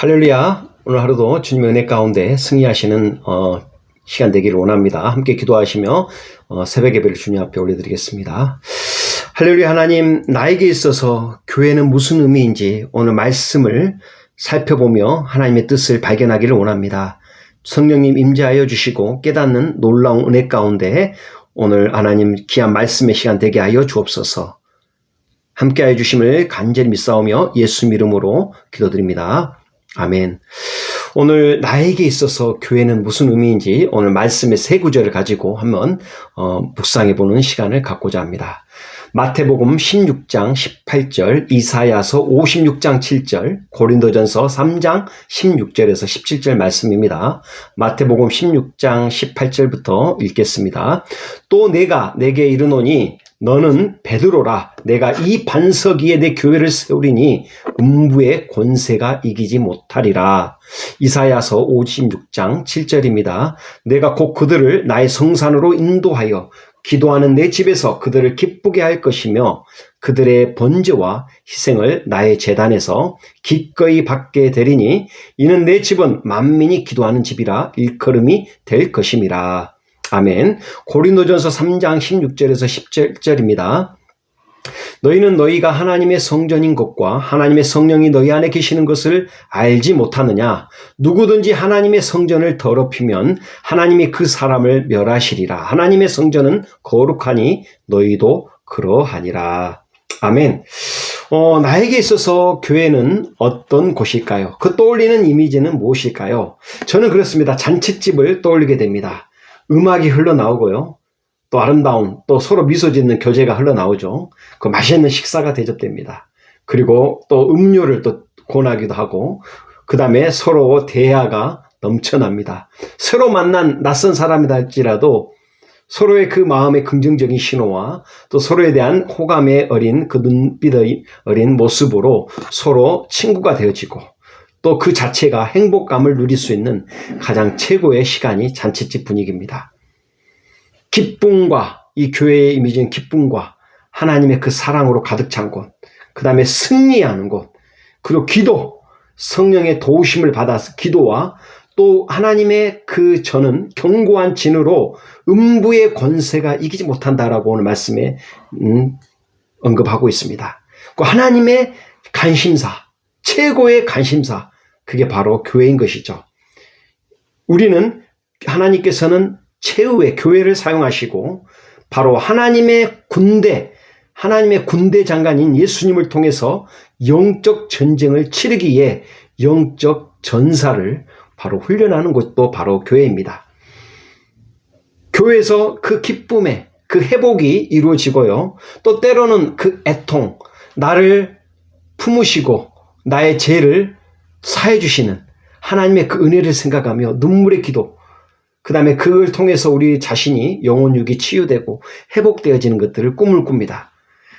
할렐루야. 오늘 하루도 주님의 은혜 가운데 승리하시는 시간 되기를 원합니다. 함께 기도하시며 새벽 예배를 주님 앞에 올려드리겠습니다. 할렐루야. 하나님, 나에게 있어서 교회는 무슨 의미인지 오늘 말씀을 살펴보며 하나님의 뜻을 발견하기를 원합니다. 성령님 임재하여 주시고 깨닫는 놀라운 은혜 가운데 오늘 하나님 귀한 말씀의 시간 되게 하여 주옵소서. 함께하여 주심을 간절히 믿사오며 예수 이름으로 기도드립니다. 아멘. 오늘 나에게 있어서 교회는 무슨 의미인지 오늘 말씀의 세 구절을 가지고 한번 묵상해보는 시간을 갖고자 합니다. 마태복음 16장 18절, 이사야서 56장 7절, 고린도전서 3장 16절에서 17절 말씀입니다. 마태복음 16장 18절부터 읽겠습니다. 또 내가 내게 이르노니 너는 베드로라. 내가 이 반석 위에 내 교회를 세우리니 음부의 권세가 이기지 못하리라. 이사야서 56장 7절입니다. 내가 곧 그들을 나의 성산으로 인도하여 기도하는 내 집에서 그들을 기쁘게 할 것이며 그들의 번제와 희생을 나의 제단에서 기꺼이 받게 되리니 이는 내 집은 만민이 기도하는 집이라 일컬음이 될 것임이라. 아멘. 고린도전서 3장 16절에서 17절입니다. 너희는 너희가 하나님의 성전인 것과 하나님의 성령이 너희 안에 계시는 것을 알지 못하느냐? 누구든지 하나님의 성전을 더럽히면 하나님이 그 사람을 멸하시리라. 하나님의 성전은 거룩하니 너희도 그러하니라. 아멘. 나에게 있어서 교회는 어떤 곳일까요? 그 떠올리는 이미지는 무엇일까요? 저는 그렇습니다. 잔칫집을 떠올리게 됩니다. 음악이 흘러나오고요. 또 아름다운, 또 서로 미소 짓는 교제가 흘러나오죠. 그 맛있는 식사가 대접됩니다. 그리고 또 음료를 또 권하기도 하고, 그 다음에 서로 대화가 넘쳐납니다. 새로 만난 낯선 사람이다 할지라도 서로의 그 마음의 긍정적인 신호와 또 서로에 대한 호감에 어린 그 눈빛의 어린 모습으로 서로 친구가 되어지고, 또 그 자체가 행복감을 누릴 수 있는 가장 최고의 시간이 잔칫집 분위기입니다. 기쁨과, 이 교회의 이미지는 기쁨과 하나님의 그 사랑으로 가득 찬 곳, 그 다음에 승리하는 곳, 그리고 기도, 성령의 도우심을 받아서 기도와 또 하나님의 그 저는 견고한 진으로 음부의 권세가 이기지 못한다라고 오늘 말씀에 언급하고 있습니다. 그 하나님의 관심사, 최고의 관심사, 그게 바로 교회인 것이죠. 우리는 하나님께서는 최후의 교회를 사용하시고 바로 하나님의 군대 장관인 예수님을 통해서 영적 전쟁을 치르기에 영적 전사를 바로 훈련하는 것도 바로 교회입니다. 교회에서 그 기쁨의 그 회복이 이루어지고요. 또 때로는 그 애통, 나를 품으시고 나의 죄를 사해 주시는 하나님의 그 은혜를 생각하며 눈물의 기도, 그 다음에 그걸 통해서 우리 자신이 영혼육이 치유되고 회복되어지는 것들을 꿈을 꿉니다.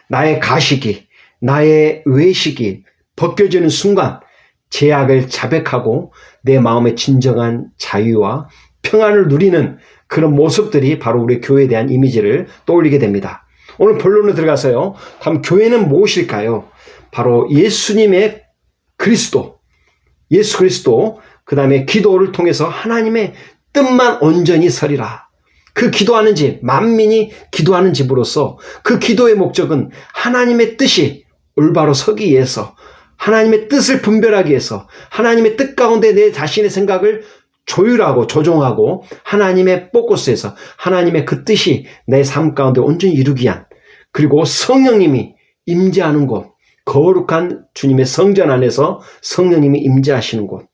나의 가식이, 나의 외식이 벗겨지는 순간 죄악을 자백하고 내 마음의 진정한 자유와 평안을 누리는 그런 모습들이 바로 우리 교회에 대한 이미지를 떠올리게 됩니다. 오늘 본론으로 들어가서요. 다음 교회는 무엇일까요? 바로 예수님의 예수 그리스도, 그 다음에 기도를 통해서 하나님의 뜻만 온전히 서리라. 그 기도하는 집, 만민이 기도하는 집으로서 그 기도의 목적은 하나님의 뜻이 올바로 서기 위해서, 하나님의 뜻을 분별하기 위해서, 하나님의 뜻 가운데 내 자신의 생각을 조율하고 조종하고 하나님의 포커스에서 하나님의 그 뜻이 내 삶 가운데 온전히 이루기 위한, 그리고 성령님이 임재하는 곳, 거룩한 주님의 성전 안에서 성령님이 임재하시는 곳,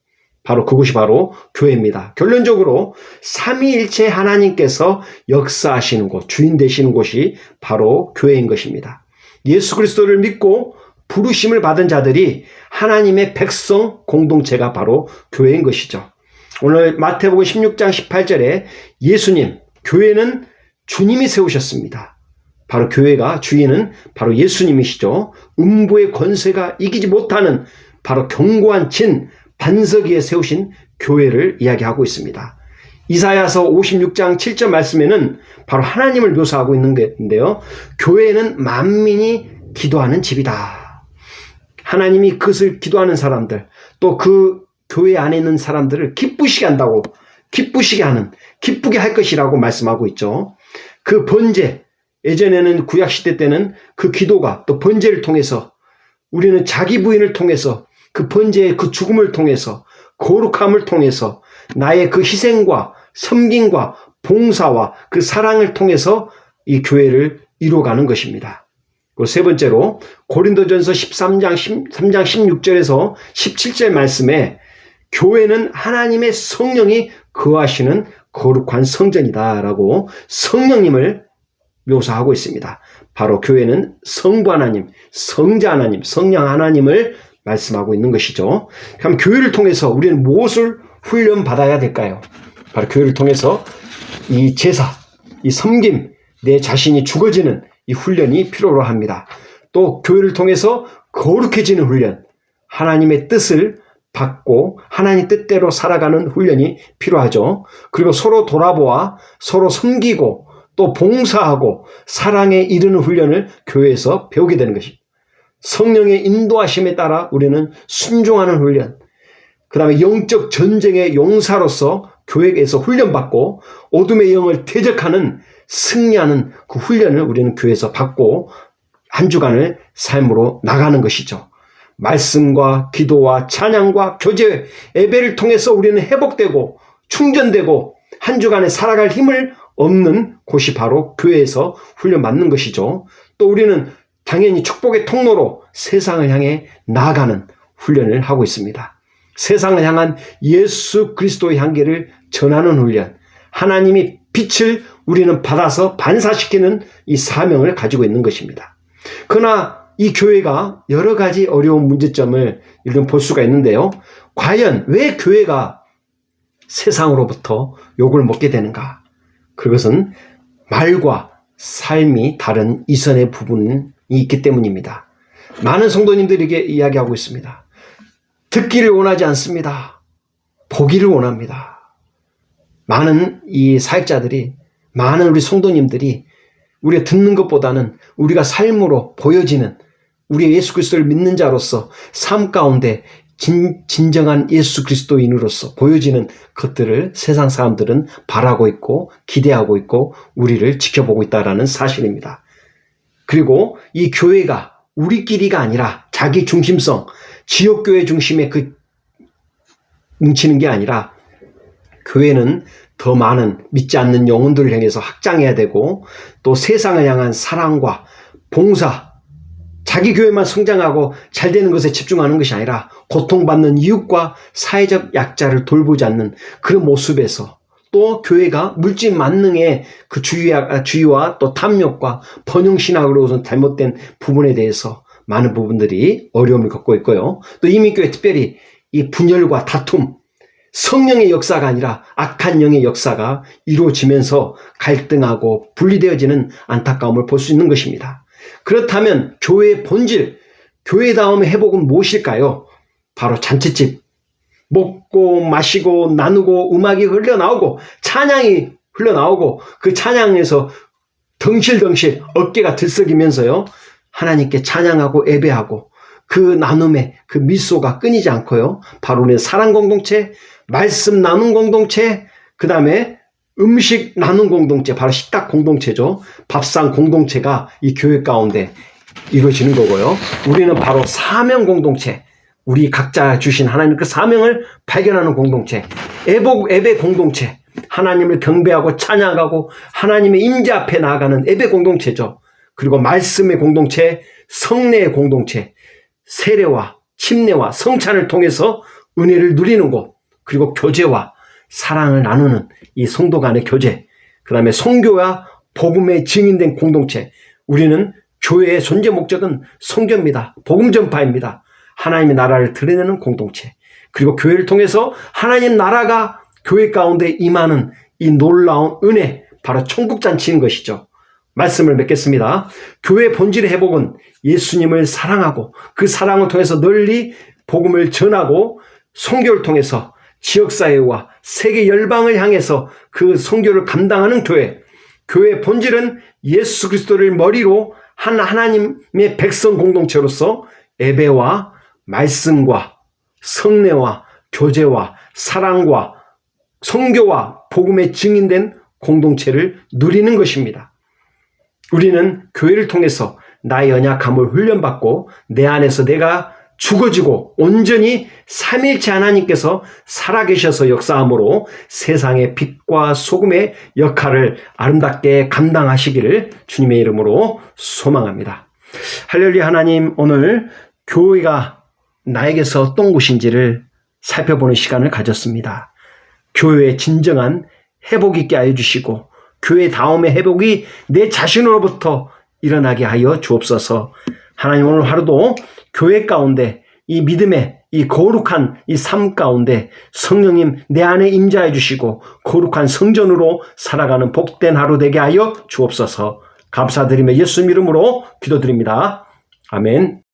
바로 그곳이 바로 교회입니다. 결론적으로 삼위일체 하나님께서 역사하시는 곳, 주인 되시는 곳이 바로 교회인 것입니다. 예수 그리스도를 믿고 부르심을 받은 자들이 하나님의 백성 공동체가 바로 교회인 것이죠. 오늘 마태복음 16장 18절에 예수님, 교회는 주님이 세우셨습니다. 바로 교회가 주인은 바로 예수님이시죠. 음부의 권세가 이기지 못하는 바로 견고한 진, 반석 위에 세우신 교회를 이야기하고 있습니다. 이사야서 56장 7절 말씀에는 바로 하나님을 묘사하고 있는 건데요. 교회는 만민이 기도하는 집이다. 하나님이 그것을 기도하는 사람들, 또 그 교회 안에 있는 사람들을 기쁘시게 한다고, 기쁘시게 하는, 기쁘게 할 것이라고 말씀하고 있죠. 그 번제, 예전에는 구약시대 때는 그 기도가 또 번제를 통해서 우리는 자기 부인을 통해서 그 번제의 그 죽음을 통해서 거룩함을 통해서 나의 그 희생과 섬김과 봉사와 그 사랑을 통해서 이 교회를 이루어가는 것입니다. 그리고 세 번째로 고린도전서 13장 16절에서 17절 말씀에 교회는 하나님의 성령이 거하시는 거룩한 성전이다라고 성령님을 묘사하고 있습니다. 바로 교회는 성부 하나님, 성자 하나님, 성령 하나님을 말씀하고 있는 것이죠. 그럼 교회를 통해서 우리는 무엇을 훈련받아야 될까요? 바로 교회를 통해서 이 제사, 이 섬김, 내 자신이 죽어지는 이 훈련이 필요로 합니다. 또 교회를 통해서 거룩해지는 훈련, 하나님의 뜻을 받고 하나님 뜻대로 살아가는 훈련이 필요하죠. 그리고 서로 돌아보아 서로 섬기고 또 봉사하고 사랑에 이르는 훈련을 교회에서 배우게 되는 것입니다. 성령의 인도하심에 따라 우리는 순종하는 훈련, 그 다음에 영적 전쟁의 용사로서 교회에서 훈련받고 어둠의 영을 대적하는 승리하는 그 훈련을 우리는 교회에서 받고 한 주간을 삶으로 나가는 것이죠. 말씀과 기도와 찬양과 교제, 예배를 통해서 우리는 회복되고 충전되고 한 주간에 살아갈 힘을 얻는 곳이 바로 교회에서 훈련받는 것이죠. 또 우리는 당연히 축복의 통로로 세상을 향해 나아가는 훈련을 하고 있습니다. 세상을 향한 예수 그리스도의 향기를 전하는 훈련, 하나님이 빛을 우리는 받아서 반사시키는 이 사명을 가지고 있는 것입니다. 그러나 이 교회가 여러 가지 어려운 문제점을 일단 볼 수가 있는데요. 과연 왜 교회가 세상으로부터 욕을 먹게 되는가? 그것은 말과 삶이 다른 이선의 부분이 있기 때문입니다. 많은 성도님들에게 이야기하고 있습니다. 듣기를 원하지 않습니다. 보기를 원합니다. 많은 이 사역자들이, 많은 우리 성도님들이 우리가 듣는 것보다는 우리가 삶으로 보여지는 우리 예수 그리스도를 믿는 자로서 삶 가운데 진정한 예수 그리스도인으로서 보여지는 것들을 세상 사람들은 바라고 있고 기대하고 있고 우리를 지켜보고 있다는 사실입니다. 그리고 이 교회가 우리끼리가 아니라 자기 중심성, 지역교회 중심에 뭉치는 게 아니라 교회는 더 많은 믿지 않는 영혼들을 향해서 확장해야 되고 또 세상을 향한 사랑과 봉사, 자기 교회만 성장하고 잘 되는 것에 집중하는 것이 아니라 고통받는 이웃과 사회적 약자를 돌보지 않는 그런 모습에서 또 교회가 물질 만능의 그 주의와 또 탐욕과 번영신학으로서 잘못된 부분에 대해서 많은 부분들이 어려움을 겪고 있고요. 또 이민교회 특별히 이 분열과 다툼, 성령의 역사가 아니라 악한 영의 역사가 이루어지면서 갈등하고 분리되어지는 안타까움을 볼 수 있는 것입니다. 그렇다면 교회의 본질, 교회다움의 회복은 무엇일까요? 바로 잔치집, 먹고 마시고 나누고 음악이 흘러나오고 찬양이 흘러나오고 그 찬양에서 덩실덩실 어깨가 들썩이면서요 하나님께 찬양하고 예배하고 그 나눔의 그 미소가 끊이지 않고요 바로 우리는 사랑 공동체, 말씀 나눔 공동체, 그 다음에 음식 나눔 공동체, 바로 식탁 공동체죠. 밥상 공동체가 이 교회 가운데 이루어지는 거고요. 우리는 바로 사명 공동체, 우리 각자 주신 하나님 그 사명을 발견하는 공동체, 예배 공동체, 하나님을 경배하고 찬양하고 하나님의 임재 앞에 나아가는 예배 공동체죠. 그리고 말씀의 공동체, 성례의 공동체, 세례와 침례와 성찬을 통해서 은혜를 누리는 곳, 그리고 교제와 사랑을 나누는 이 성도 간의 교제, 그 다음에 선교와 복음에 증인된 공동체. 우리는 교회의 존재 목적은 선교입니다. 복음 전파입니다. 하나님의 나라를 드러내는 공동체, 그리고 교회를 통해서 하나님 나라가 교회 가운데 임하는 이 놀라운 은혜, 바로 천국잔치인 것이죠. 말씀을 맺겠습니다. 교회의 본질의 회복은 예수님을 사랑하고 그 사랑을 통해서 널리 복음을 전하고 선교를 통해서 지역사회와 세계 열방을 향해서 그 선교를 감당하는 교회. 교회의 본질은 예수 그리스도를 머리로 한 하나님의 백성 공동체로서 예배와 말씀과 성례와 교제와 사랑과 성교와 복음의 증인된 공동체를 누리는 것입니다. 우리는 교회를 통해서 나의 연약함을 훈련받고 내 안에서 내가 죽어지고 온전히 삼일체 하나님께서 살아계셔서 역사함으로 세상의 빛과 소금의 역할을 아름답게 감당하시기를 주님의 이름으로 소망합니다. 할렐루야. 하나님, 오늘 교회가 나에게서 어떤 곳인지를 살펴보는 시간을 가졌습니다. 교회의 진정한 회복 있게 하여 주시고 교회 다음의 회복이 내 자신으로부터 일어나게 하여 주옵소서. 하나님, 오늘 하루도 교회 가운데 이 믿음의 이 거룩한 이 삶 가운데 성령님 내 안에 임재해 주시고 거룩한 성전으로 살아가는 복된 하루 되게 하여 주옵소서. 감사드리며 예수 이름으로 기도드립니다. 아멘.